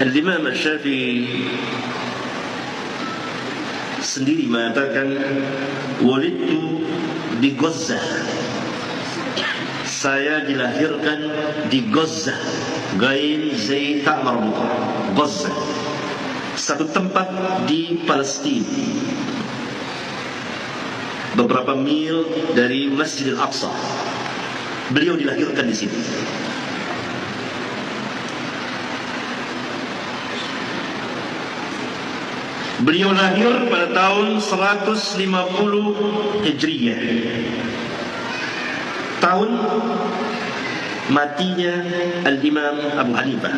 Al-Imam Asy-Syafi'i sendiri mengatakan, walidtu di Gaza, saya dilahirkan di Gaza, Gain Zai Tak Marbuta, Gaza, satu tempat di Palestina, beberapa mil dari Masjidil Aqsa. Beliau dilahirkan di sini. Beliau lahir pada tahun 150 Hijriyah, tahun matinya Al-Imam Abu Hanifah.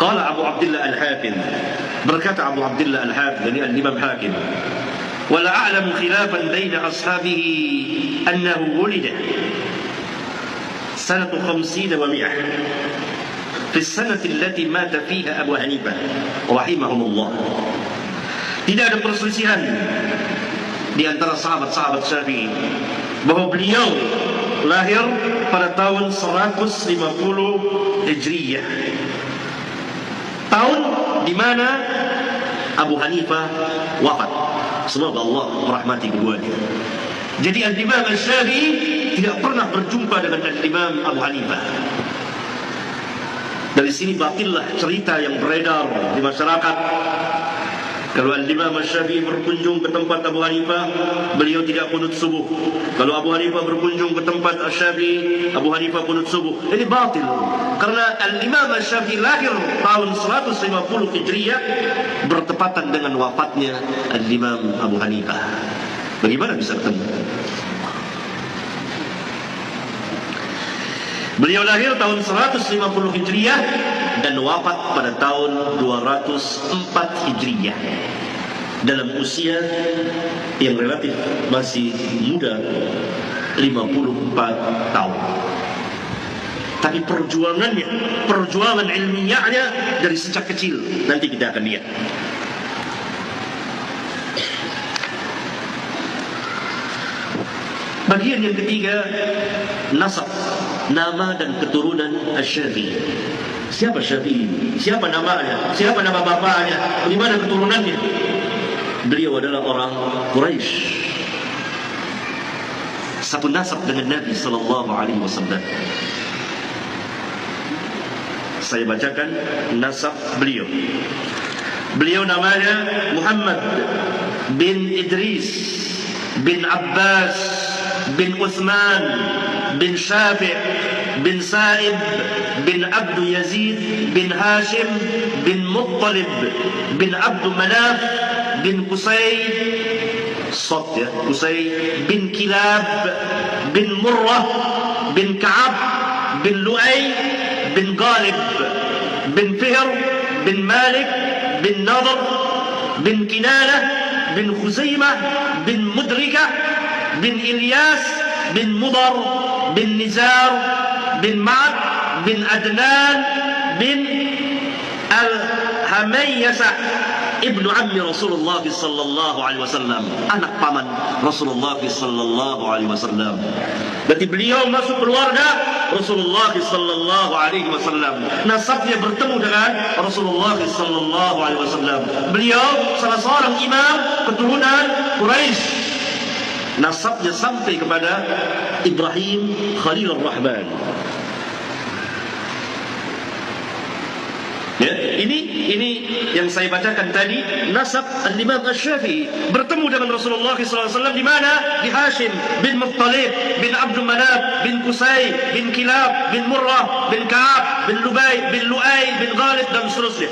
Qala Abu Abdullah Al-Hakim, berkata Abu Abdullah Al-Hakim, yani Al-Imam Hakim, wala a'lamu khilafan baina ashabihi annahu wulida sanatu 50 wa 100 في السنة التي مات فيها أبو حنيفة رحمهم الله. Tidak ada perselisihan di antara sahabat-sahabat Syafi'i bahwa beliau lahir pada tahun 150 Hijriyah, tahun di mana Abu Hanifah wafat. Semoga Allah merahmati keduanya. Jadi Al-Imam Asy-Syafi'i tidak pernah berjumpa dengan Al-Imam Abu Hanifah. Dari sini batillah cerita yang beredar di masyarakat, kalau Al-Imam Asy-Syafi'i berkunjung ke tempat Abu Hanifah, beliau tidak qunut subuh. Kalau Abu Hanifah berkunjung ke tempat Asy-Syafi'i, Abu Hanifah qunut subuh. Ini batil. Karena Al-Imam Asy-Syafi'i lahir tahun 150 Hijriyah bertepatan dengan wafatnya Al-Imam Abu Hanifah. Bagaimana bisa ketemu? Beliau lahir tahun 150 Hijriyah dan wafat pada tahun 204 Hijriyah, dalam usia yang relatif masih muda, 54 tahun. Tapi perjuangan ilmiahnya dari sejak kecil, nanti kita akan lihat. Bagian yang ketiga, nasab, nama dan keturunan Asy-Syafi'i. Siapa Syafi'i? Siapa namanya? Siapa nama bapaknya? Bagaimana keturunannya? Beliau adalah orang Quraisy, satu nasab dengan Nabi sallallahu alaihi wasallam. Saya bacakan nasab beliau. Beliau namanya Muhammad bin Idris bin Abbas bin Uthman bin Syafi' bin Sa'ib bin Abdu Yazid bin Hashim bin Muttalib bin Abdu Manaf bin Qusay Qusay bin Kilab bin Murrah bin Ka'ab bin Lu'ay bin Ghalib bin Fihr bin Malik bin Nadr bin Kinanah bin Khuzaimah bin Mudrikah bin Ilyas bin Mudar bin Nizar bin Ma'ad bin Adnan bin Al-Hamayyasah ibnu ammi Rasulullah sallallahu alaihi wasallam, anak paman Rasulullah sallallahu alaihi wasallam. Berarti beliau masuk keluarga Rasulullah sallallahu alaihi wasallam. Nasabnya bertemu dengan Rasulullah sallallahu alaihi wasallam. Beliau salah seorang imam keturunan Quraisy. Nasabnya sampai kepada Ibrahim Khalilur Rahman. Ya, ini yang saya bacakan tadi, nasab Al-Imam Asy-Syafi'i bertemu dengan Rasulullah SAW di mana? Di Hashim bin Muttalib bin Abdul Manaf bin Qusay bin Kilab bin Murrah bin Ka'ab bin Lu'ay bin Ghalib dan seterusnya.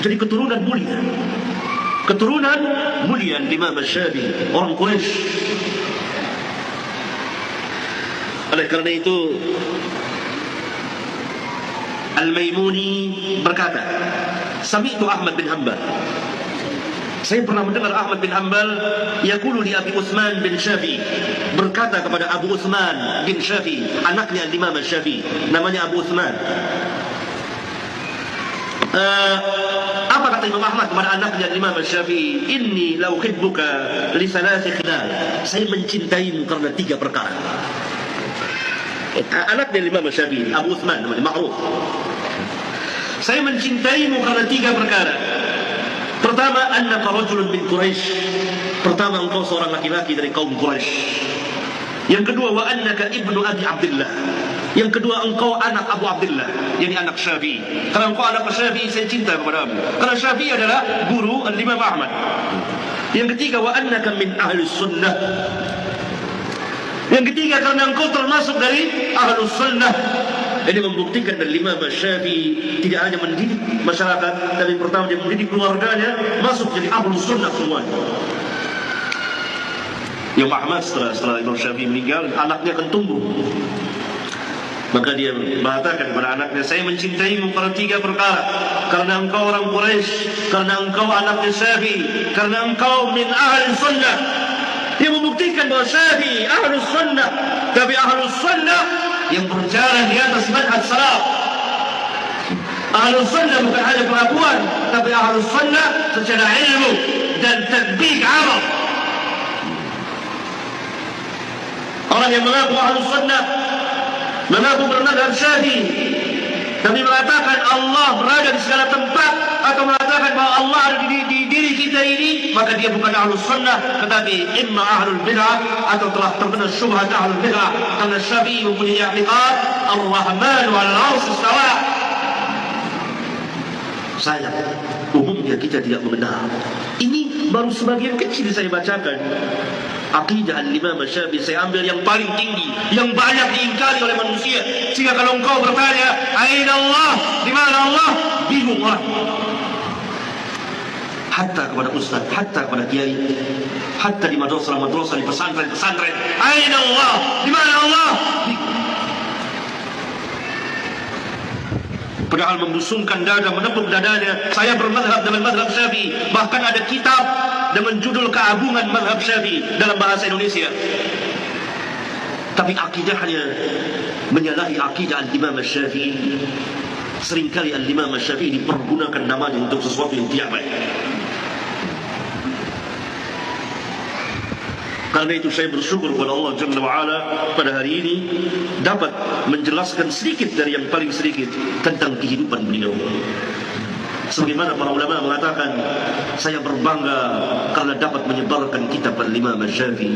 Jadi keturunan mulia. Keturunan mulia Imam Asy-Syafi'i, orang Quraisy. Oleh karena itu Al-Maimuni berkata, Sami'tu Ahmad bin Hanbal, saya pernah mendengar Ahmad bin Hanbal yaqulu li Abi Utsman bin Syafi'i, berkata kepada Abu Utsman bin Syafi'i, anaknya Imam Asy-Syafi'i, namanya Abu Utsman. Apa kata Imam Ahmad kepada anaknya Imam Asy-Syafi'i? Inni la uhibbuka li thalathi khilal, saya mencintaimu karena 3 perkara. Anak dari Imam Syafi'i, Abu Uthman namanya, ma'ruf. Saya mencintaimu karena 3 perkara. Pertama, annaka rajulun min Quraisy. Pertama, engkau seorang laki-laki dari kaum Quraisy. Yang kedua, wa annaka ibnu Abi Abdullah. Yang kedua, engkau anak Abu Abdullah, yakni anak Syafi'i. Karena engkau anak Syafi'i, saya cinta kepadamu. Karena Syafi'i adalah guru Al-Imam Ahmad. Yang ketiga, wa annaka min ahli sunnah. Yang ketiga, karena engkau termasuk dari ahli sunnah. Ini membuktikan dari Imam Syafi'i tidak hanya mendidik masyarakat, tapi pertama dia mendidik keluarganya masuk jadi ahli sunnah semuanya. Imam Ahmad setelah Imam Syafi'i meninggal, anaknya akan tumbuh. Maka dia mengatakan kepada anaknya, saya mencintaimu karena 3 perkara. Karena engkau orang Quraisy, karena engkau anaknya Syafi'i, karena engkau min ahli sunnah. Dia membuktikan bahwa Syafi'i ahli sunnah, tapi ahli sunnah yang berjalan di atas manhaj salaf. Ahli sunnah bukan hanya pengakuan, tapi ahli sunnah secara ilmu dan tatbiq amal. Orang yang mengaku ahli sunnah, mengaku bermadzhab Syafi'i, tapi mengatakan Allah berada di segala tempat, atau mengatakan bahwa Allah ada di diri kita ini, maka dia bukan ahlus sunnah, tetapi imma ahlul bid'ah, atau telah terkena syubhat ahlul bid'ah. Karena Syafi'i mempunyai i'tiqad Ar-Rahman 'alal 'arsy istawa. Sayang, umumnya kita tidak mengenal. Ini baru sebagian kecil saya bacakan. Aqidah Al-Imam Syafi'i saya ambil yang paling tinggi, yang banyak diingkari oleh manusia. Sehingga kalau engkau bertanya, aina Allah, di mana Allah, bingung orang. Hatta kepada ustaz, hatta kepada kiai, hatta di madrasah, di pesantren, aina Allah, di mana Allah. Padahal membusungkan dada, menepuk dadanya, saya bermadhab dengan madhab Syafi'i. Bahkan ada kitab dengan judul Keagungan Madhab Syafi'i dalam bahasa Indonesia. Tapi akidahnya menyalahi akidah Al-Imam Syafi'i. Seringkali Al-Imam Syafi'i dipergunakan namanya untuk sesuatu yang tidak baik. Karena itu saya bersyukur kepada Allah Jalla wa'ala pada hari ini dapat menjelaskan sedikit dari yang paling sedikit tentang kehidupan beliau. Sebagaimana para ulama mengatakan, saya berbangga karena dapat menyebarkan kitab Al-Imam Syafi'i.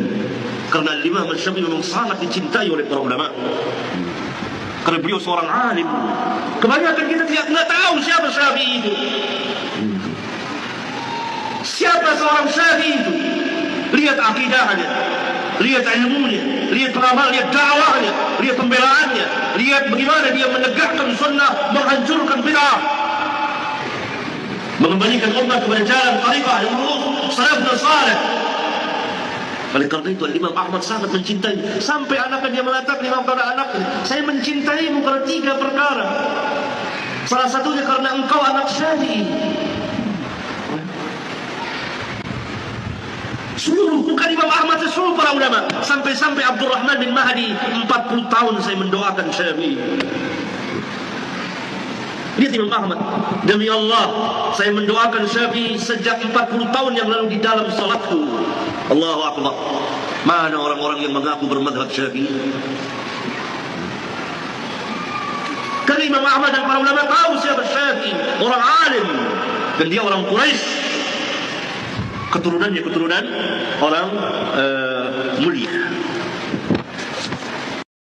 Karena Al-Imam Syafi'i memang sangat dicintai oleh para ulama. Karena beliau seorang alim. Kebanyakan kita tidak tahu siapa Syafi'i itu. Siapa seorang Syafi'i itu? Lihat akidahnya, lihat ilmunya, lihat peramal, lihat dakwahnya, lihat pembelaannya, lihat bagaimana dia menegakkan sunnah, menghancurkan bid'ah, mengembalikan umat kepada jalan tariqah yang lurus, salafus salih. Oleh karena itu Imam Ahmad sangat mencintai, sampai anaknya dia mengatakan, Imam kepada anaknya, saya mencintaimu karena 3 perkara. Salah satunya karena engkau anak Syafi'i. Seluruh, bukan Imam Ahmad, seluruh para ulama. Sampai-sampai Abdurrahman bin Mahdi, 40 tahun saya mendoakan Syafi'i. Lihat Imam Ahmad, demi Allah saya mendoakan Syafi'i sejak 40 tahun yang lalu di dalam salatku. Allahu Akbar. Mana orang-orang yang mengaku bermadhab Syafi'i? Karena Imam Ahmad dan para ulama tahu siapa Syafi'i, orang alim, dan dia orang Quraisy. Keturunannya keturunan orang mulia.